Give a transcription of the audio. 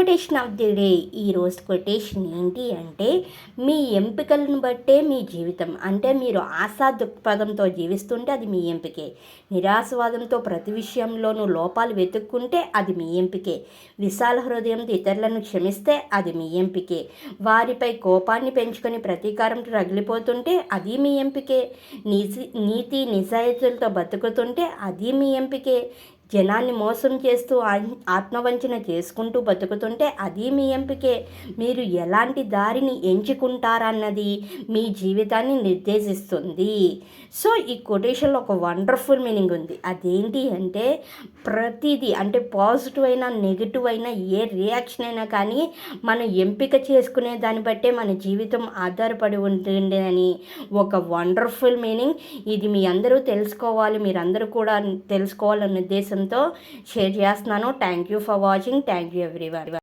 Quotation of the day. ఈరోజు quotation ఏంటి అంటే, మీ ఎంపికలను బట్టే మీ జీవితం. అంటే మీరు ఆశా దృక్పథంతో జీవిస్తుంటే అది మీ ఎంపికే. నిరాశవాదంతో ప్రతి విషయంలోనూ లోపాలు వెతుక్కుంటే అది మీ ఎంపికే. విశాల హృదయంతో ఇతరులను క్షమిస్తే అది మీ ఎంపికే. వారిపై కోపాన్ని పెంచుకొని ప్రతీకారం రగిలిపోతుంటే అది మీ ఎంపికే. నీతి నిజాయితీలతో బతుకుతుంటే అది మీ ఎంపికే. జనాన్ని మోసం చేస్తూ ఆత్మవంచన చేసుకుంటూ బతుకుతుంటే అది మీ ఎంపికే. మీరు ఎలాంటి దారిని ఎంచుకుంటారన్నది మీ జీవితాన్ని నిర్దేశిస్తుంది. సో ఈ కొటేషన్లో ఒక వండర్ఫుల్ మీనింగ్ ఉంది. అదేంటి అంటే, ప్రతిదీ అంటే పాజిటివ్ అయినా నెగిటివ్ అయినా ఏ రియాక్షన్ అయినా కానీ మనం ఎంపిక చేసుకునే దాన్ని బట్టే మన జీవితం ఆధారపడి ఉంటుంది అని ఒక వండర్ఫుల్ మీనింగ్. ఇది మీ అందరూ తెలుసుకోవాలి, మీరందరూ కూడా తెలుసుకోవాలనే ఉద్దేశంతో షేర్ చేస్తున్నాను. Thank you for watching. Thank you everyone.